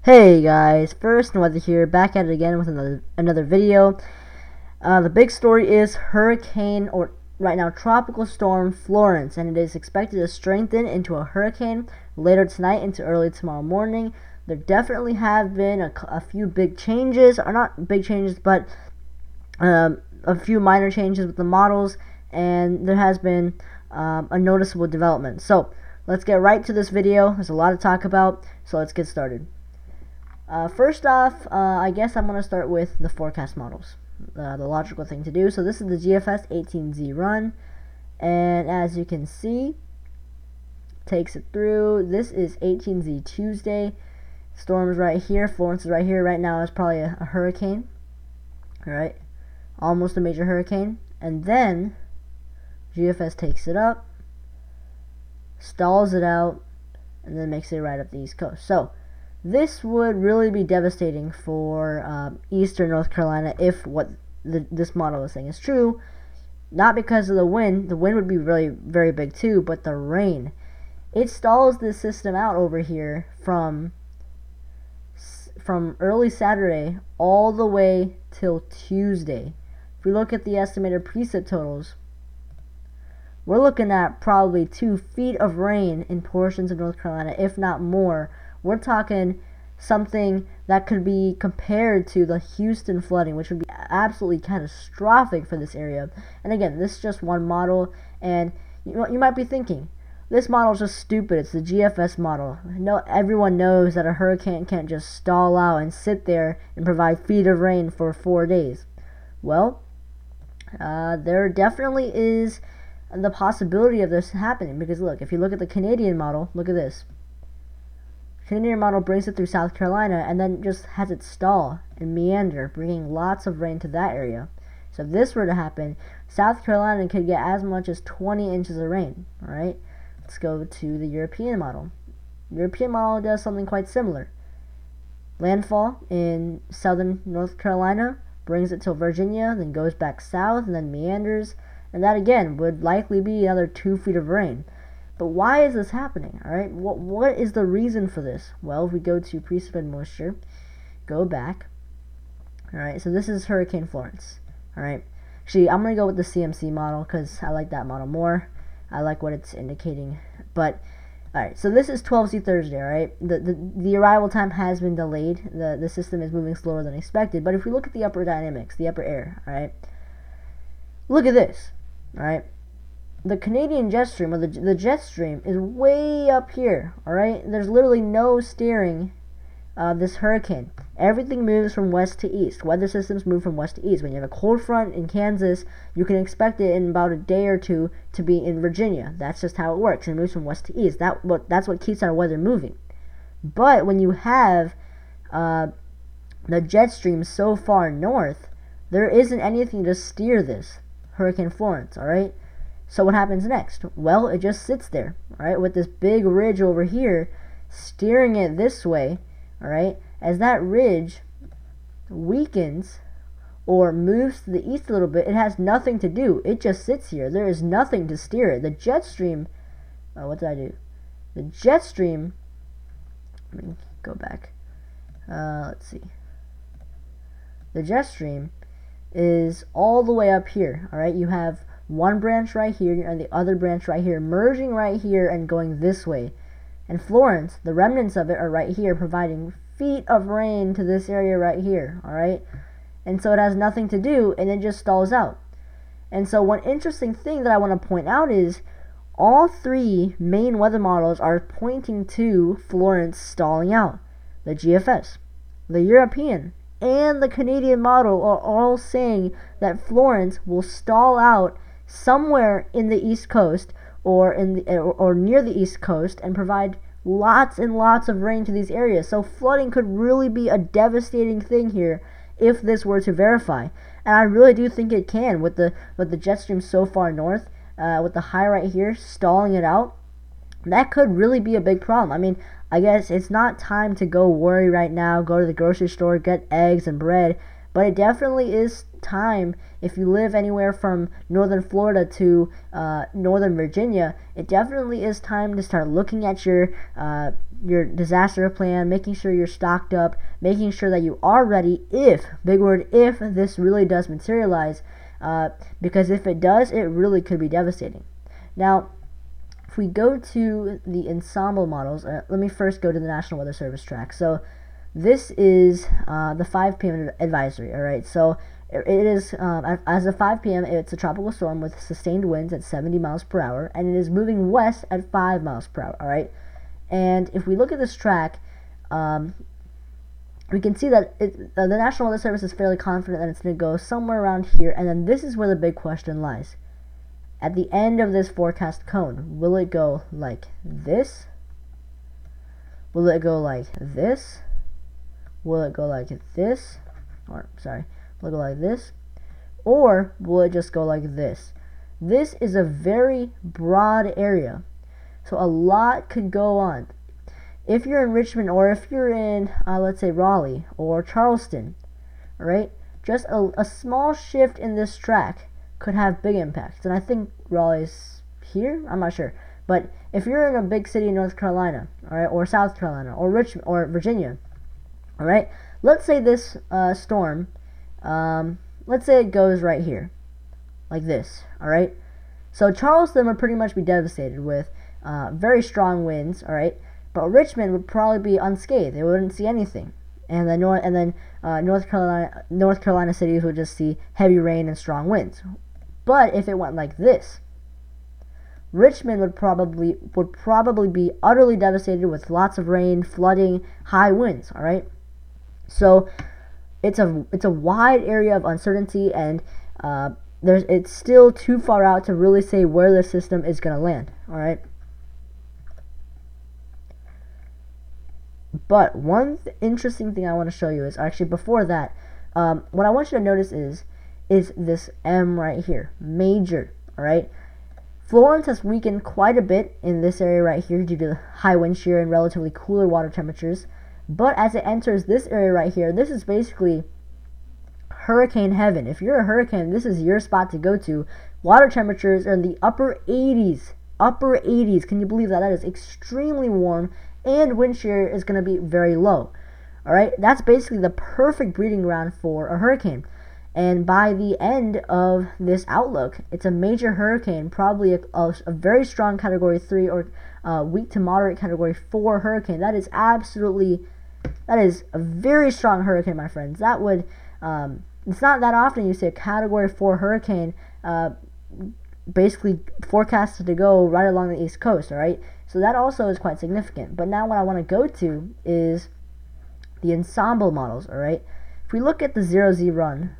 Hey guys, FirstinWeather here, back at it again with another video. The big story is hurricane, or right now tropical storm Florence, and it is expected to strengthen into a hurricane later tonight into early tomorrow morning. There definitely have been a few big changes, or not big changes, but a few minor changes with the models, and there has been a noticeable development. So let's get right to this video. There's a lot to talk about, so let's get started. First off, I guess I'm going to start with the forecast models, the logical thing to do. So this is the GFS 18Z run, and as you can see, takes it through. This is 18Z Tuesday. Storm's right here, Florence is right here. Right now it's probably a hurricane, alright, almost a major hurricane. And then GFS takes it up, stalls it out, and then makes it right up the East Coast. So this would really be devastating for eastern North Carolina if what this model is saying is true. Not because of the wind would be really very big too, but the rain. It stalls this system out over here from early Saturday all the way till Tuesday. If we look at the estimated precip totals, we're looking at probably 2 feet of rain in portions of North Carolina, if not more. We're talking something that could be compared to the Houston flooding, which would be absolutely catastrophic for this area. And again, this is just one model, and you might be thinking, this model is just stupid. It's the GFS model. No, everyone knows that a hurricane can't just stall out and sit there and provide feet of rain for 4 days. Well, there definitely is the possibility of this happening, because look, if you look at the Canadian model, look at this. Canadian model brings it through South Carolina and then just has it stall and meander, bringing lots of rain to that area. So if this were to happen, South Carolina could get as much as 20 inches of rain. Alright, let's go to the European model. The European model does something quite similar. Landfall in southern North Carolina, brings it to Virginia, then goes back south and then meanders, and that again would likely be another 2 feet of rain. But why is this happening? Alright, what is the reason for this? Well, if we go to precip and moisture, go back. Alright, so this is Hurricane Florence. Alright, actually, I'm going to go with the CMC model because I like that model more. I like what it's indicating. But, alright, so this is 12Z Thursday, alright? The arrival time has been delayed. The system is moving slower than expected. But if we look at the upper dynamics, the upper air, alright? Look at this, alright? The Canadian jet stream, or the jet stream, is way up here, alright? There's literally no steering this hurricane. Everything moves from west to east. Weather systems move from west to east. When you have a cold front in Kansas, you can expect it in about a day or two to be in Virginia. That's just how it works. It moves from west to east. That's what keeps our weather moving. But when you have the jet stream so far north, there isn't anything to steer this Hurricane Florence, alright? So what happens next? Well, it just sits there, alright, with this big ridge over here, steering it this way, alright? As that ridge weakens or moves to the east a little bit, it has nothing to do. It just sits here. There is nothing to steer it. The jet stream, what did I do? The jet stream, let me go back. Let's see. The jet stream is all the way up here, alright? You have one branch right here and the other branch right here, merging right here and going this way. And Florence, the remnants of it are right here, providing feet of rain to this area right here, alright? And so it has nothing to do, and it just stalls out. And so one interesting thing that I want to point out is all 3 main weather models are pointing to Florence stalling out. The GFS, the European, and the Canadian model are all saying that Florence will stall out somewhere in the East Coast or near the East Coast and provide lots and lots of rain to these areas. So flooding could really be a devastating thing here if this were to verify. And I really do think it can with the jet stream so far north, with the high right here stalling it out. That could really be a big problem. I mean, I guess it's not time to go worry right now, go to the grocery store, get eggs and bread, but it definitely is time. If you live anywhere from northern Florida to northern Virginia, it definitely is time to start looking at your your disaster plan, making sure you're stocked up, making sure that you are ready if, big word, if this really does materialize, because if it does, it really could be devastating. Now, if we go to the ensemble models, let me first go to the National Weather Service track. So this is the 5 p.m. advisory, all right? So it is, as of 5 p.m., it's a tropical storm with sustained winds at 70 miles per hour, and it is moving west at 5 miles per hour, all right? And if we look at this track, we can see that the National Weather Service is fairly confident that it's going to go somewhere around here, and then this is where the big question lies. At the end of this forecast cone, will it go like this? Will it go like this? Will it go like this? Or, sorry, will it go like this? Or will it just go like this? This is a very broad area, so a lot could go on. If you're in Richmond, or if you're in, let's say, Raleigh or Charleston, right? Just a small shift in this track could have big impacts. And I think Raleigh's here, I'm not sure. But if you're in a big city in North Carolina, all right, or South Carolina, or Richmond, or Virginia, all right, let's say this storm, let's say it goes right here, like this, all right. So Charleston would pretty much be devastated with very strong winds, all right. But Richmond would probably be unscathed; they wouldn't see anything. And then North Carolina cities would just see heavy rain and strong winds. But if it went like this, Richmond would probably be utterly devastated with lots of rain, flooding, high winds. All right, so it's a wide area of uncertainty, and it's still too far out to really say where the system is going to land. All right. But one interesting thing I want to show you is, actually before that, what I want you to notice is this M right here, major, all right? Florence has weakened quite a bit in this area right here due to high wind shear and relatively cooler water temperatures. But as it enters this area right here, this is basically hurricane heaven. If you're a hurricane, this is your spot to go to. Water temperatures are in the upper 80s. Upper 80s. Can you believe that? That is extremely warm. And wind shear is going to be very low. Alright, that's basically the perfect breeding ground for a hurricane. And by the end of this outlook, it's a major hurricane, probably a very strong Category 3 or weak to moderate Category 4 hurricane. That is a very strong hurricane, my friends. That would, it's not that often you see a Category 4 hurricane basically forecasted to go right along the East Coast, alright? So that also is quite significant. But now what I want to go to is the ensemble models, alright? If we look at the 0Z run,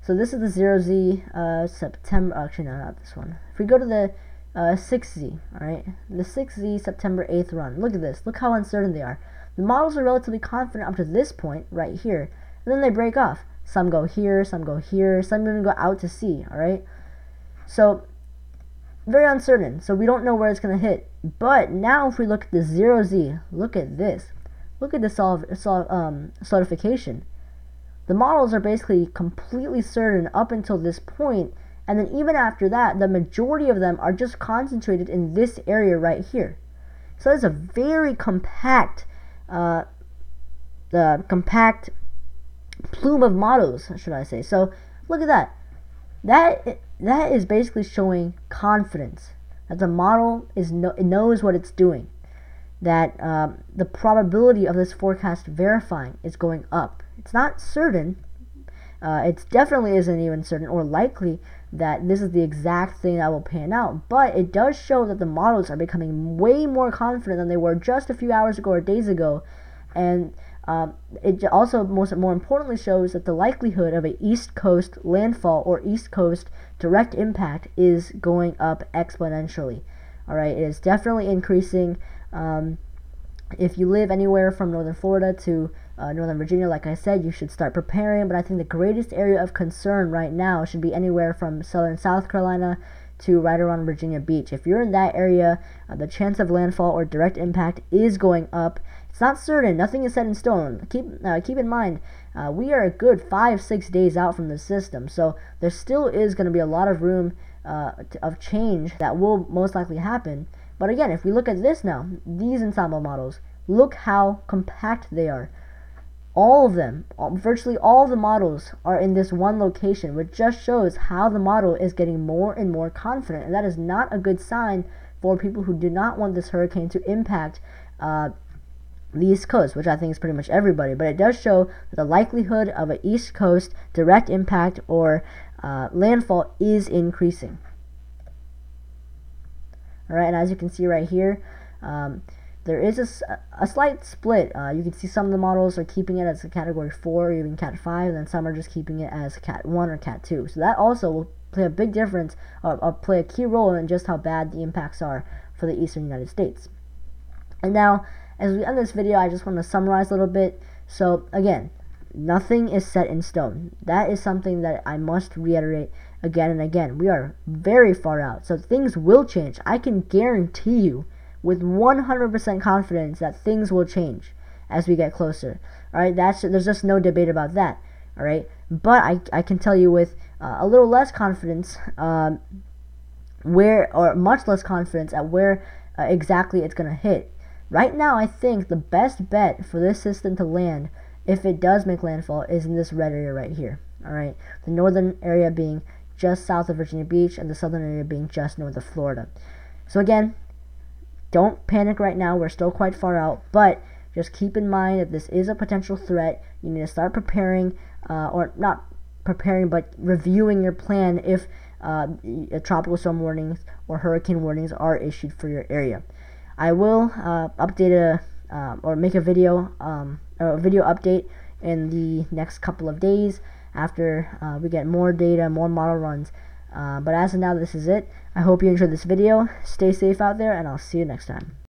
so this is the 0Z September, actually no, not this one. If we go to the 6Z, alright? The 6Z September 8th run. Look at this. Look how uncertain they are. The models are relatively confident up to this point, right here. And then they break off. Some go here, some go here, some even go out to sea, alright? So, very uncertain. So we don't know where it's going to hit. But now if we look at the 0Z, look at this. Look at the solidification. The models are basically completely certain up until this point, and then even after that, the majority of them are just concentrated in this area right here. So it's a very compact, compact plume of models, should I say. So look at that. That is basically showing confidence that the model knows what it's doing, that the probability of this forecast verifying is going up. It's not certain. It definitely isn't even certain or likely that this is the exact thing that will pan out, but it does show that the models are becoming way more confident than they were just a few hours ago or days ago, and it also more importantly shows that the likelihood of an East Coast landfall or East Coast direct impact is going up exponentially. Alright, it is definitely increasing. If you live anywhere from northern Florida to northern Virginia, like I said, you should start preparing, but I think the greatest area of concern right now should be anywhere from southern South Carolina to right around Virginia Beach. If you're in that area, the chance of landfall or direct impact is going up. It's not certain. Nothing is set in stone. Keep in mind, we are a good 5-6 days out from the system, so there still is going to be a lot of room of change that will most likely happen. But again, if we look at this now, these ensemble models, look how compact they are. All of them, virtually all of the models are in this one location, which just shows how the model is getting more and more confident, and that is not a good sign for people who do not want this hurricane to impact the East Coast, which I think is pretty much everybody. But it does show that the likelihood of an East Coast direct impact or landfall is increasing. Alright, and as you can see right here, there is a slight split. You can see some of the models are keeping it as a category 4 or even cat 5, and then some are just keeping it as cat 1 or cat 2. So that also will play a big difference, or play a key role in just how bad the impacts are for the eastern United States. And now, as we end this video, I just want to summarize a little bit. So again, nothing is set in stone. That is something that I must reiterate again and again. We are very far out, so things will change. I can guarantee you with 100% confidence that things will change as we get closer. Alright, there's just no debate about that. Alright, but I can tell you with a little less confidence much less confidence at where exactly it's going to hit. Right now, I think the best bet for this system to land, if it does make landfall, is in this red area right here. Alright, the northern area being just south of Virginia Beach, and the southern area being just north of Florida. So again, don't panic right now. We're still quite far out, but just keep in mind that this is a potential threat. You need to start preparing, or not preparing, but reviewing your plan if tropical storm warnings or hurricane warnings are issued for your area. I will update or make a video update in the next couple of days after we get more data, more model runs. But as of now, this is it. I hope you enjoyed this video. Stay safe out there, and I'll see you next time.